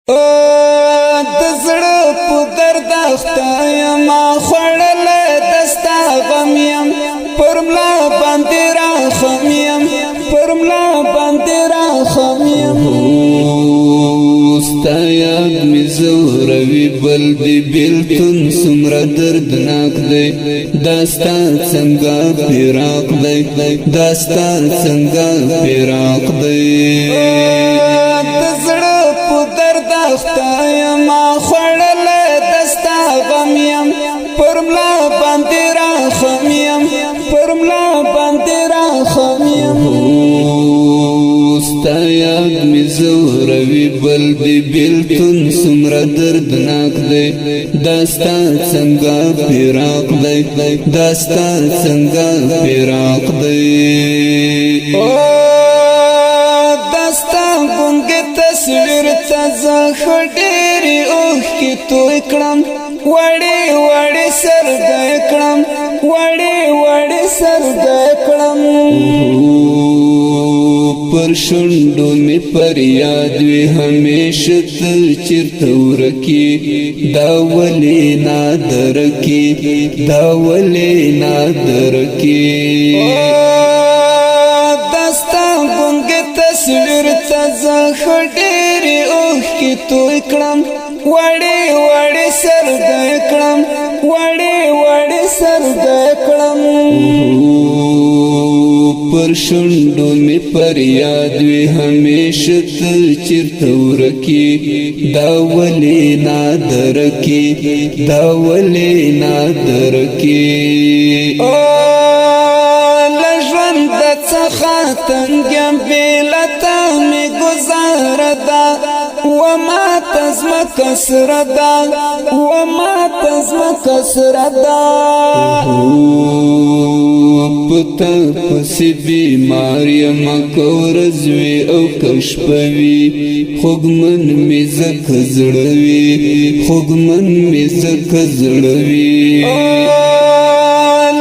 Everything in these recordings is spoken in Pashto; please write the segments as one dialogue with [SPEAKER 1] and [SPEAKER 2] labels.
[SPEAKER 1] د زړه په درد اخته یم خوړلی دستا غم یم پر ملا باندې راخم یم پر ملا باندې راخم یم
[SPEAKER 2] ستا یاد می زوروي بل دی بیلتون څومره دردناک دی دا ستا څنګه فراق دی دا ستا څنګه فراق دی
[SPEAKER 1] د زړه په درد اخته یم خوړلی دستا غم یم پر ملا باندې راخم یم پر ملا باندې راخم یم
[SPEAKER 2] ستا یاد می زوروي بل دی بیلتون څومره دردناک دی دا ستا څنګه فراق دی دا ستا څنګه فراق دی
[SPEAKER 1] دستا ګونګې تصویر ته زه ښه ډېرې اوښکې توی کړم وړې وړې سرګی کړم وړې وړې سرګی کړم
[SPEAKER 2] پر شونډو می فریاد وي همیشه ته چیرته ورکې دا ولې نادرکې دا ولې نادرکې
[SPEAKER 1] دستا ګونګې تصویر ته زه ښه ډېرې اوښکې توی کړم وړې وړې سرګی کړم وړې وړې سرګی کړم
[SPEAKER 2] پر شونډو می فریاد وي همیشه ته چیرته ورکې دا ولې نادرکې دا ولې نادرکې
[SPEAKER 1] له ژونده څخه تنګ یم بې له تا مې ګزاره ده وماته ځمکه سره ده وماته ځمکه سره ده
[SPEAKER 2] پتا پسی بیمار یم که ورځ وي او که شپه وي خوږمن مې ځکه زړه وي خوږمن مې ځکه زړه وي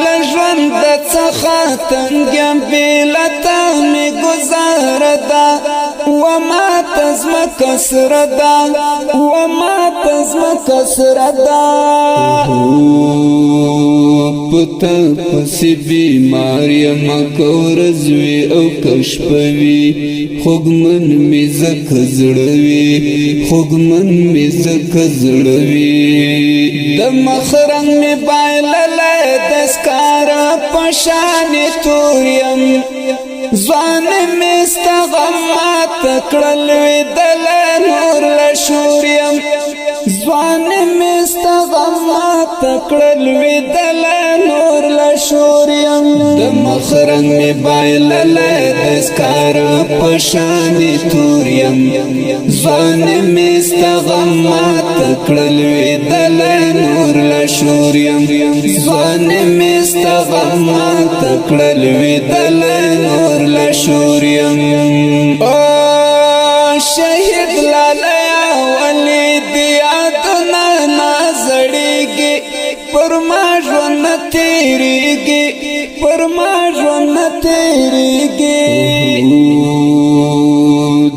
[SPEAKER 1] له ژونده څخه تنګ یم بې له تا مې ګزاره ده وماته ځمکه سره ده وماته ځمکه سره ده
[SPEAKER 2] پتا پسی بیمار یم که ورځ وي او که شپه وي خوږمن مې ځکه زړه وي خوږمن مې ځکه زړه وي
[SPEAKER 1] د مخ رنګ مې بایللی د سکاره په شانې تور یم ځوان مې ستا غم ماته کړل لوېدلی نور له شور یم ځوان مې ستا غم ماته کړل لوېدلی نور له شور یم
[SPEAKER 2] د مخ رنګ مې بایللی د سکاره په شانې تور یم ځوان مې ستا غم ماته کړل لوېدلی نور له شور یم ځوان مې ستا غم ماته کړل لوېدلی نور له شور یم
[SPEAKER 1] شهید لالیا ولی دی یادونه نازړېږي پر ما ژوند نه تېرېږي پر ما ژوند نه تېرېږي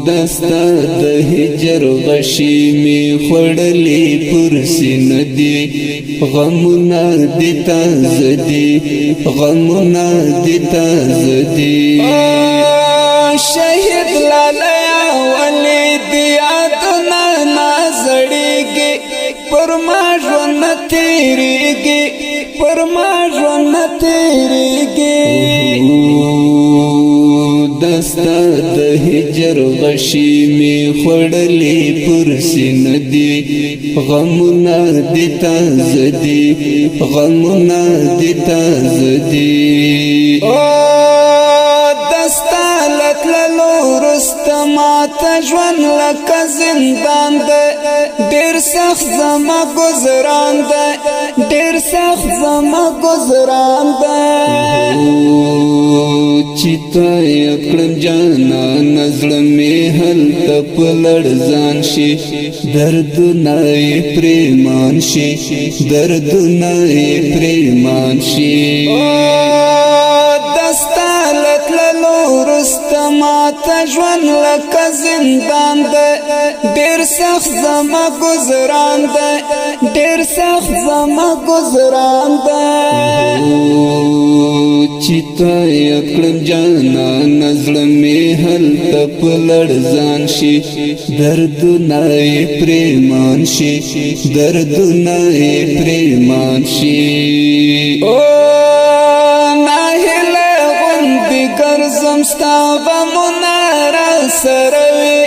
[SPEAKER 2] دستا د هجر غشي می خوړلې پر سینه دي غمونه دي تازه دي غمونه دي تازه دي
[SPEAKER 1] شهید لالیا ولی دی یادونه نازړېږي پر ما ژوند نه تېرېږي پر ما ژوند نه تېرېږي
[SPEAKER 2] دستا د هجر غشي می خوړلې پر سینه دي غمونه دي تازه دي غمونه دي تازه دي
[SPEAKER 1] دستا لتللو وروسته ماته ژوند لکه زندان دی ډېر سخت زما ګذران دی ډېر سخت زما ګذران دی
[SPEAKER 2] چې تا یې کړم جانانه زړه مې هلته په لړزان شي دردونه یې پرېمان شي دردونه یې پرېمان شي
[SPEAKER 1] دستا لتللو وروسته ماته ژوند لکه زندان ده ډیر سخت زما گزران ده ډیر سخت زما گزران ده
[SPEAKER 2] چیتا یکړم جانا نزړه می هل تپلړ ځان شي درد نه پریمان شي درد نه پریمان شي
[SPEAKER 1] او ناهله غوندې ګرځم ستا غمونه را سره وي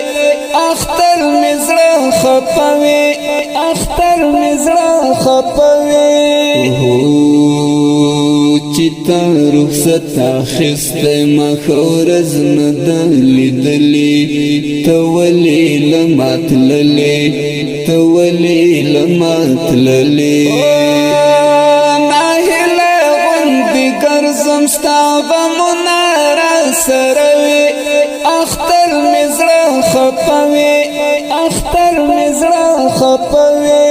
[SPEAKER 1] اختر مې زړه خپوي اختر مې زړه خپوي
[SPEAKER 2] چیتا رخصت اخسته مخورز ندلی دلی تولی لمات للی تولی لمات للی
[SPEAKER 1] ناهله غوندې ګرځم ستا غمونه را سره وي اختر مې زړه خپوي اختر مې زړه خپوي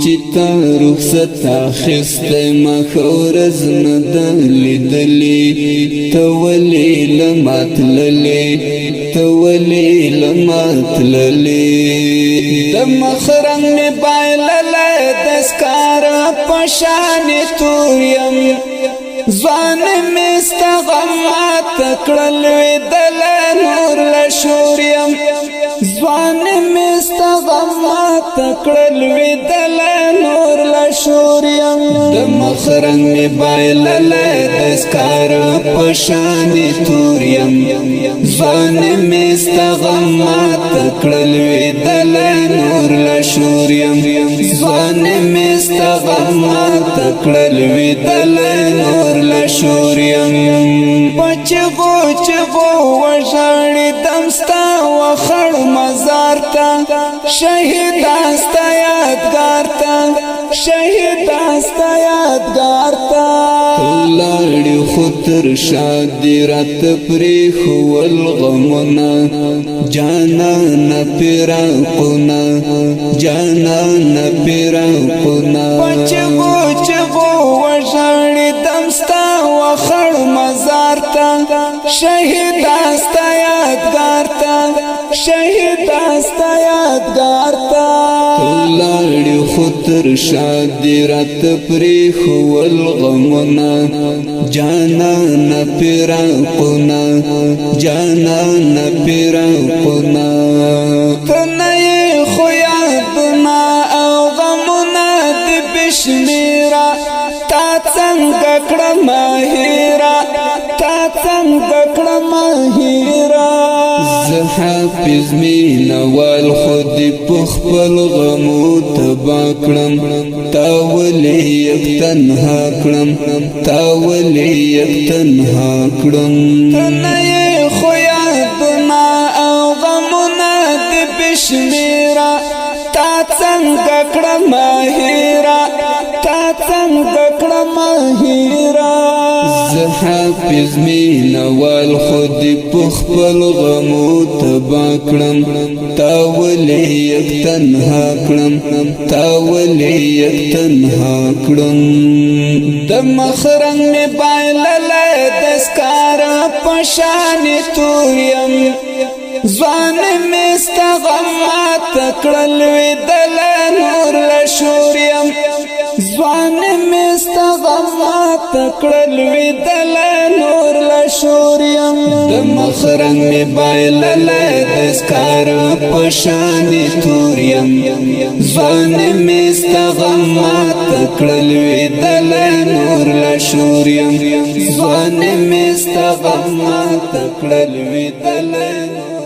[SPEAKER 2] چیتا رخصت اخسته مخورز ندلی دلی تولی لمات للی تولی لمات للی
[SPEAKER 1] د مخرنګ می بایلله د سکار پشان توریم ځوان می استغمات کړل دل نور لشوریم ځوان می استغمات کړل دل نور لشوریم
[SPEAKER 2] د مخرنګ می بایلله د سکار پشان توریم ځوان می استغمات کړل دل نور لشوریم ځوان می استغمات کړل دل نور لشوریم
[SPEAKER 1] پچغو چغو وژړې دمستا وخړ مزار ته شهید استا یادګار ته شهید استا یادګار ته
[SPEAKER 2] لاړې خطر شادي رات پرې خول غمنا جانا نه پیرا قنا جانا نه پیرا قنا
[SPEAKER 1] پچغو چغو وژړې دمستا وخړ مزار ته شهید استا یادګار ته شهید استا یادګار ته
[SPEAKER 2] لاړې خطر شادي رات پرې خول غمنا جانا نه پیرا قنا جانا نه پیرا قنا
[SPEAKER 1] تنه خو یادنا او غمونه د بشمیرا تا څنګه کړم هیرا تا څنګه کړم هیرا
[SPEAKER 2] حافظ مینوال خود پخپل غمو تبا کړم تاولی یک تنها کړم تاولی یک تنها کړم
[SPEAKER 1] تنه خو یادنا او غمونه د بشمیرا تا څنګه کړم هیرا تا څنګه کړم هیرا
[SPEAKER 2] حافظ مینوال خود پخپل غمو تبا کړم تاولی یک تنها کړم تاولی یک تنها کړم
[SPEAKER 1] د مخرنګ می بایلله د سکار پشان توریم ځوان می استغمات کړل دل نور لشوریم ځوان می استغمات کړل دل نور لشوریم
[SPEAKER 2] د مخرنګ می بایلله د سکار پشان توریم ځوان می استغمات کړل دل نور لشوریم ځوان می استغمات کړل دل نور